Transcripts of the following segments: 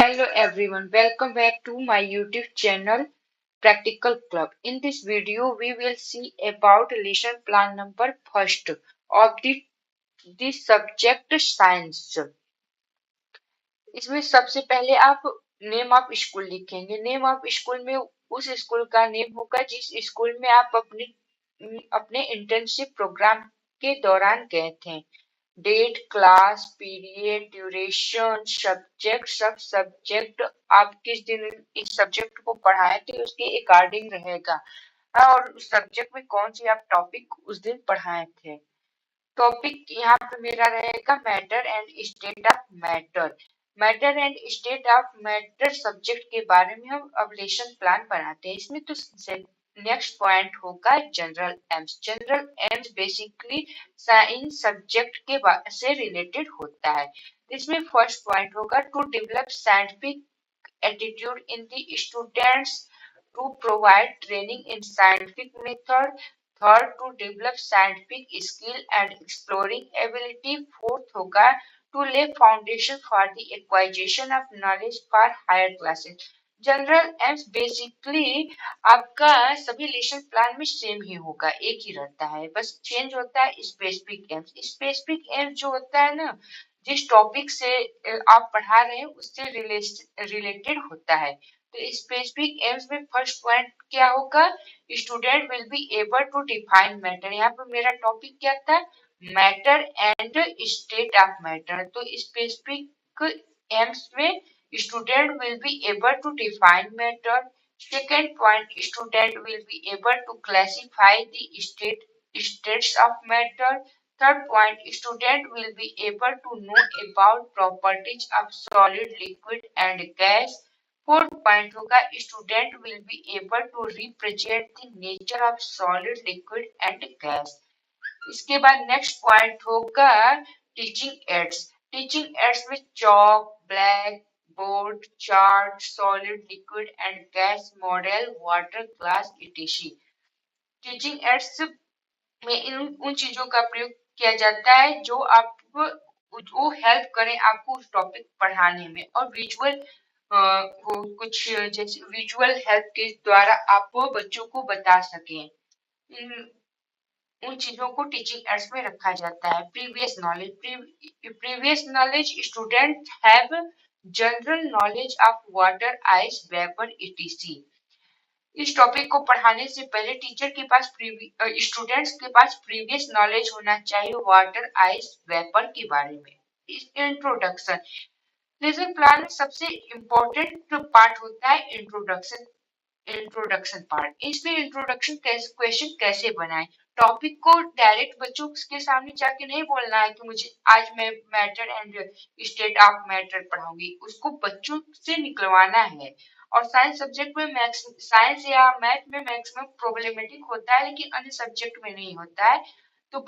Hello everyone, welcome back to my YouTube channel Practical Club. In this video, we will see about lesson plan number first of the subject science. इसमें सबसे पहले आप name of school लिखेंगे। Name of school में उस school का name होगा जिस स्कूल में आप अपने इंटर्नशिप प्रोग्राम के दौरान गए थे। Date, class, period, duration, subject, सब सब्जेक्ट आप किस दिन इस सब्जेक्ट को पढ़ाए थे उसके अकॉर्डिंग रहेगा। और उस सब्जेक्ट में कौन सी आप टॉपिक उस दिन पढ़ाए थे। टॉपिक यहाँ पे मेरा रहेगा matter and state of matter. Matter and state of matter subject के बारे में हम अब लेसन प्लान बनाते हैं। इसमें तो नेक्स्ट पॉइंट होगा general aims. General aims basically science subject के से रिलेटेड होता है। इसमें फर्स्ट पॉइंट होगा to develop scientific attitude in the students, to provide training in scientific method, third to develop scientific skill and exploring ability, fourth होगा to lay foundation for the acquisition of knowledge for higher classes। General aims basically आपका सभी lesson plan में same ही होगा, एक ही रहता है, बस change होता है स्पेसिफिक एम्स। स्पेसिफिक एम्स जो होता है ना, जिस टॉपिक से आप पढ़ा रहे हैं उससे रिलेटेड होता है। तो स्पेसिफिक एम्स में फर्स्ट पॉइंट क्या होगा, student will be able to define matter. यहाँ पे मेरा टॉपिक क्या था, matter and state of matter. तो स्पेसिफिक एम्स में student will be able to define matter. Second point, student will be able to classify the states of matter. Third point, student will be able to know about properties of solid, liquid and gas. Fourth point होगा, student will be able to represent the nature of solid, liquid and gas. इसके बाद next point होगा teaching ads. Teaching ads में chalk, black board, chart, solid, liquid and gas model, water glass etc। Teaching ads में उन चीजों का प्रयोग किया जाता है जो आपको वो हेल्प करें आपको उस टॉपिक पढ़ाने में। और विजुअल कुछ जैसे विजुअल हेल्प के द्वारा आप बच्चों को बता सकें, उन चीजों को टीचिंग एड्स में रखा जाता है। Previous knowledge student have general knowledge of water, ice, vapour etc। इस टॉपिक को पढ़ाने से पहले टीचर के पास स्टूडेंट्स के पास प्रीवियस नॉलेज होना चाहिए वाटर, आइस, वेपर के बारे में। इंट्रोडक्शन, लेसन प्लान में सबसे इम्पोर्टेंट पार्ट होता है इंट्रोडक्शन पार्ट। इसमें इंट्रोडक्शन क्वेश्चन कैसे बनाएं। टॉपिक को डायरेक्ट बच्चों के सामने जाके नहीं बोलना है कि मुझे आज मैं matter and state of matter पढ़ाऊंगी, उसको बच्चों से निकलवाना है। और साइंस सब्जेक्ट में साइंस या मैथ में मैक्सिमम प्रॉब्लमेटिक होता है, लेकिन अन्य सब्जेक्ट में नहीं होता है। तो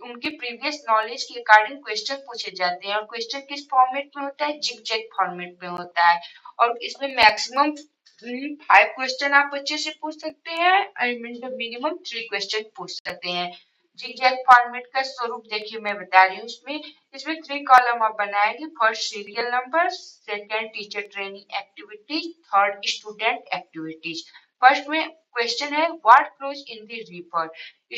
उनके प्रीवियस नॉलेज के अकॉर्डिंग क्वेश्चन पूछे जाते हैं। और क्वेश्चन किस फॉर्मेट में होता है, जिग-जैग फॉर्मेट में होता है। और इसमें मैक्सिमम 5 क्वेश्चन आप बच्चे से पूछ सकते हैं, I mean the minimum 3 question पूछ सकते हैं। जिग-जैग फॉर्मेट का स्वरूप देखिए मैं बता रही हूँ। इसमें 3 कॉलम आप बनाएंगे। First serial number, second teacher training activities, third student activities. First में क्वेश्चन है what flows in the river.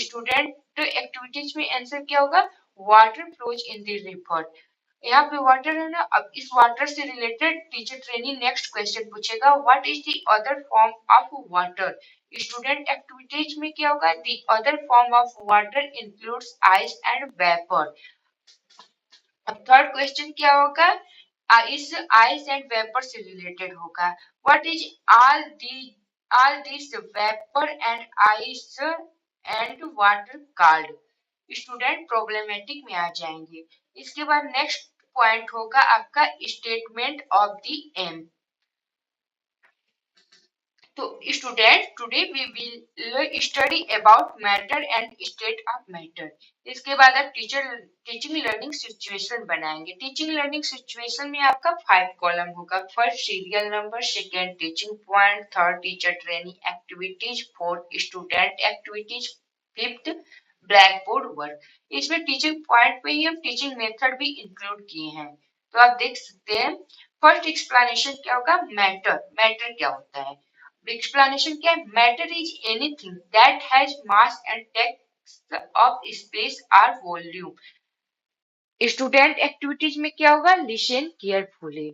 Student activities में आंसर क्या होगा, water flows in the river. यहाँ पे वाटर है ना, अब इस वाटर से related teacher training next question पूछेगा what is the other form of water. Student activities में क्या होगा, the other form of water includes ice and vapour. अब थर्ड क्वेश्चन क्या होगा, इस आइस एंड वेपर से रिलेटेड होगा, what is all this vapour and ice and water called. Student problematic में आ जाएंगे। इसके बाद नेक्स्ट पॉइंट होगा आपका स्टेटमेंट ऑफ द एम। तो student today we will study about matter and state of matter. इसके बाद आप टीचिंग लर्निंग सिचुएशन बनाएंगे। टीचिंग लर्निंग सिचुएशन में आपका 5 कॉलम होगा। First serial number, second teaching point, third teacher training activities, fourth student activities, fifth black board work. इसमें teaching point पे ही हम टीचिंग मेथड भी इंक्लूड किए हैं। तो आप देख सकते हैं फर्स्ट एक्सप्लेनेशन क्या होगा, मैटर। मैटर क्या होता है, एक्सप्लेनेशन क्या है, matter is anything that has mass and takes of space और वॉल्यूम। स्टूडेंट एक्टिविटीज में क्या होगा, लिसन केयरफुली।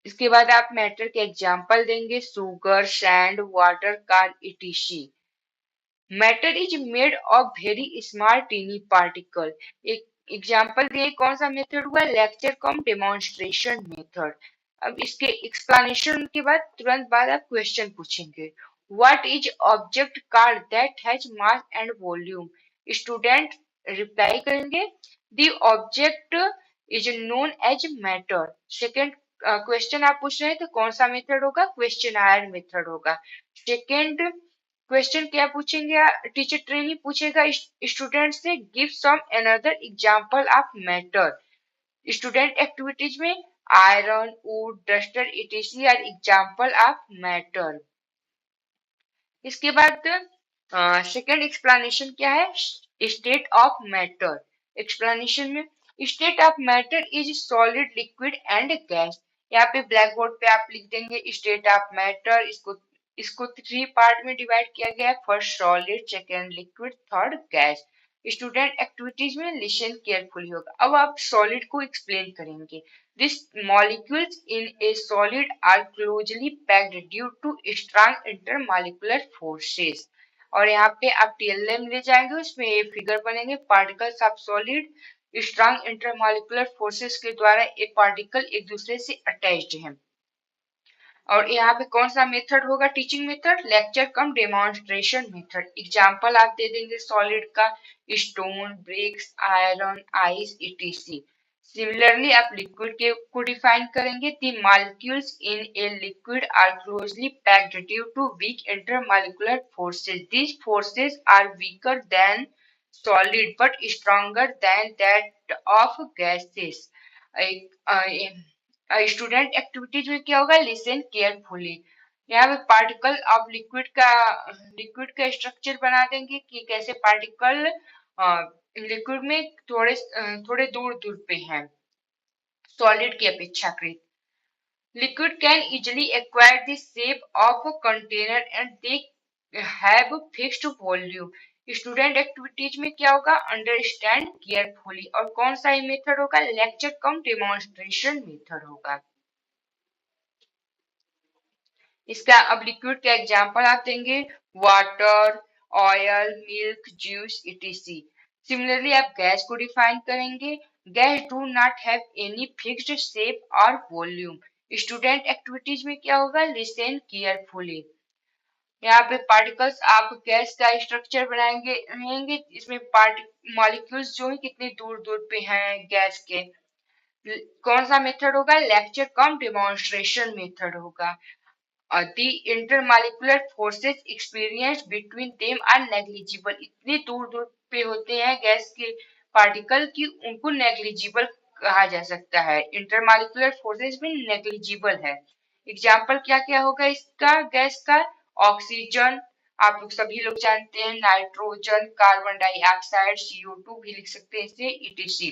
इसके बाद आप मैटर के एग्जाम्पल देंगे, sugar, sand, water, car, etc. Matter is made of very small tiny particle. एक एग्जाम्पल दिए, कौन सा मेथड हुआ, लेक्चर कम डेमोन्स्ट्रेशन मेथड। अब इसके एक्सप्लेनेशन के बाद तुरंत बाद आप क्वेश्चन पूछेंगे, what is object card that has mass and volume. Student reply करेंगे, the object is known as matter. Second question आप पूछ रहे हैं तो कौन सा मेथड होगा, क्वेश्चनायर मेथड होगा। सेकेंड क्वेश्चन क्या पूछेंगे, टीचर ट्रेनी पूछेगा स्टूडेंट से, give some another example of matter. Student activities में iron, wood, duster, etc are example of matter. इसके बाद सेकेंड एक्सप्लेनेशन क्या है, स्टेट ऑफ मैटर। एक्सप्लेनेशन में state of matter is solid, liquid and gas. यहाँ पे black board पे आप लिख देंगे स्टेट ऑफ मैटर। इसको थ्री पार्ट में डिवाइड किया गया है, first solid, second liquid, third gas. Student activities में लिसन केयरफुली होगा। अब आप सॉलिड को एक्सप्लेन करेंगे, these molecules in a solid are closely packed due to strong intermolecular forces। और यहाँ पे आप TLM ले जाएंगे, उसमें ये फिगर बनेंगे, particles of solid strong intermolecular forces के द्वारा ये पार्टिकल एक दूसरे से अटैच्ड हैं। और यहाँ पे कौन सा मेथड होगा, teaching method, lecture cum demonstration method. Example आप दे देंगे सॉलिड का, stone, bricks, iron, ice, etc. Similarly आप लिक्विड के को डिफाइन करेंगे, the molecules in a liquid are closely packed due to weak intermolecular forces. These forces are weaker than solid but stronger than that of gases. Student activities में क्या होगा, listen carefully. यहाँ पे particle of liquid का structure बना देंगे कि कैसे पार्टिकल लिक्विड में थोड़े दूर दूर पे हैं सॉलिड की अपेक्षाकृत। Liquid can easily acquire the shape of a container and they have fixed volume. Student activities में क्या होगा, अंडरस्टैंड केयरफुली। और कौन सा मेथड होगा, लेक्चर कम डेमोन्स्ट्रेशन मेथड होगा। इसका अब लिक्विड का एग्जांपल आप देंगे, water, oil, milk, juice, etc.. Similarly आप गैस को डिफाइन करेंगे, gas do not have any fixed shape और वॉल्यूम। स्टूडेंट एक्टिविटीज में क्या होगा, लिसन केयरफुली। यहाँ पे पार्टिकल्स आप गैस का स्ट्रक्चर बनाएंगे, इसमें मॉलिक्यूल्स जो है कितनी दूर दूर पे हैं गैस के। कौन सा मेथड होगा, लेक्चर कम डेमोन्स्ट्रेशन मेथड होगा। The intermolecular forces experienced between them are negligible। इतनी दूर दूर पे होते हैं गैस के पार्टिकल की उनको नेग्लिजिबल कहा जा सकता है। इंटरमॉलिक्यूलर फोर्सेस भी नेग्लिजिबल है। एग्जाम्पल क्या क्या होगा इसका, गैस का, ऑक्सीजन, आप लोग सभी लोग जानते हैं, नाइट्रोजन, कार्बन डाइऑक्साइड, CO2 भी लिख सकते हैं इसे, ETC।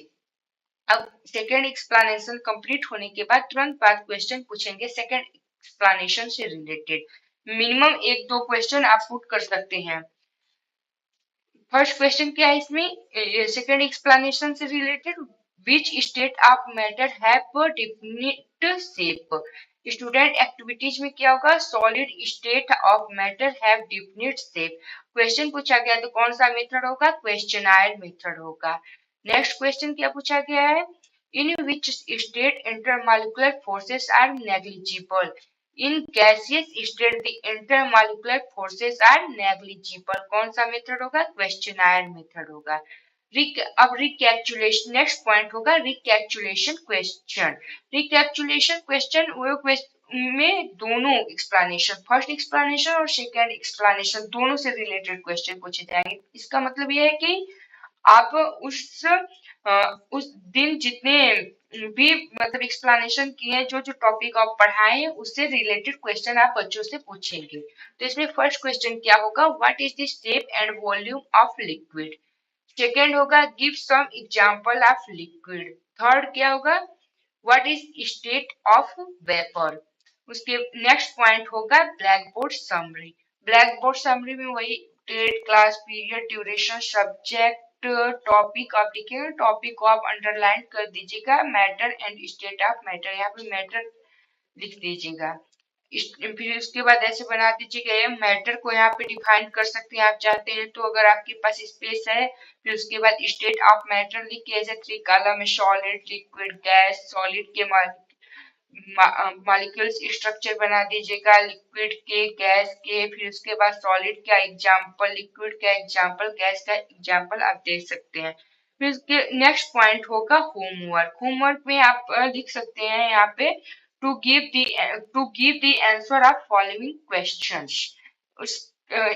अब सेकेंड एक्सप्लेनेशन कंप्लीट होने के बाद तुरंत बाद क्वेश्चन पूछेंगे सेकेंड एक्सप्लेनेशन से रिलेटेड। मिनिमम एक दो क्वेश्चन आप पुट कर सकते हैं। फर्स्ट क्वेश्चन क्या है इसमें, सेकेंड एक्सप्लेनेशन से related, which state of matter have definite shape. Student activities में क्या होगा, solid state of matter have definite shape. Question पूछा गया तो कौन सा मेथड होगा, क्वेश्चनायर मेथड होगा। नेक्स्ट क्वेश्चन क्या पूछा गया है, in which state intermolecular forces are negligible. In gaseous state the intermolecular forces are negligible। कौन सा मेथड होगा, क्वेश्चनायर मेथड होगा। अब रिकैप्चुलेशन, नेक्स्ट पॉइंट होगा रिकैप्चुलेशन क्वेश्चन। रिकैप्चुलेशन क्वेश्चन वो में दोनों एक्सप्लेनेशन, फर्स्ट एक्सप्लेनेशन और सेकेंड एक्सप्लेनेशन दोनों से रिलेटेड क्वेश्चन पूछे जाएंगे। इसका मतलब यह है कि आप उस दिन जितने भी मतलब एक्सप्लेनेशन किए, जो जो टॉपिक आप पढ़ाए उससे रिलेटेड क्वेश्चन आप बच्चों से पूछेंगे। तो इसमें फर्स्ट क्वेश्चन क्या होगा, what is the shape and volume of liquid. Second होगा, give some example of liquid. Third क्या होगा, what is state of vapour. उसके नेक्स्ट पॉइंट होगा blackboard summary. Blackboard summary में वही date, class, period, duration, subject, topic आप लिखेंगे, topic को आप अंडरलाइन कर दीजिएगा, matter and state of matter, यहाँ पे मैटर लिख दीजिएगा। फिर उसके बाद ऐसे बना दीजिएगा, ये मैटर को यहाँ पे डिफाइन कर सकते हैं आप चाहते हैं तो, अगर आपके पास स्पेस है। फिर उसके बाद स्टेट ऑफ मैटर लिख के ऐसे 3 कॉलम में सॉलिड, लिक्विड, गैस, सॉलिड के मॉलिक्यूल्स स्ट्रक्चर बना दीजिएगा, लिक्विड के, गैस के, फिर उसके बाद सॉलिड का एग्जांपल, लिक्विड का एग्जांपल, गैस का एग्जांपल आप देख सकते हैं। फिर उसके नेक्स्ट पॉइंट होगा होमवर्क। होमवर्क में आप लिख सकते हैं यहाँ पे to give the answer of following questions।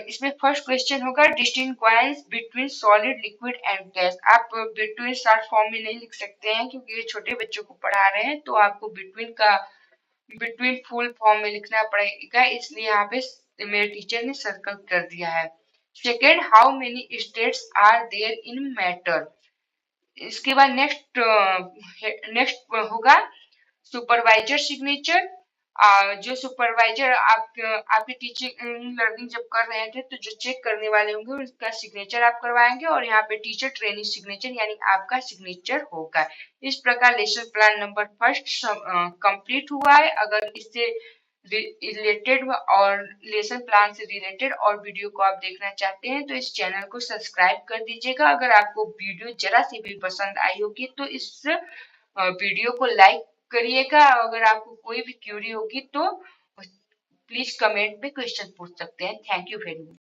इसमें फर्स्ट क्वेश्चन होगा distinguish between solid, liquid and gas. आप बिटवीन शॉर्ट फॉर्म में नहीं लिख सकते हैं क्योंकि ये छोटे बच्चों को पढ़ा रहे हैं, तो आपको बिटवीन फुल फॉर्म में लिखना पड़ेगा, इसलिए यहाँ पे मेरे टीचर ने सर्कल कर दिया है। Second, how many states are there in matter. इसके बाद नेक्स्ट होगा सुपरवाइजर सिग्नेचर। जो सुपरवाइजर आपके टीचिंग लर्निंग जब कर रहे थे तो जो चेक करने वाले होंगे उसका सिग्नेचर आप करवाएंगे, और यहाँ पे टीचर ट्रेनिंग सिग्नेचर यानी आपका सिग्नेचर होगा। इस प्रकार lesson plan number first complete हुआ है। अगर इससे रिलेटेड और लेसन प्लान से रिलेटेड और वीडियो को आप देखना चाहते हैं तो इस चैनल को सब्सक्राइब कर दीजिएगा। अगर आपको वीडियो जरा सी भी पसंद आई होगी तो इस वीडियो को लाइक करिएगा। अगर आपको कोई भी क्यूरी होगी तो प्लीज कमेंट में क्वेश्चन पूछ सकते हैं। Thank you very much.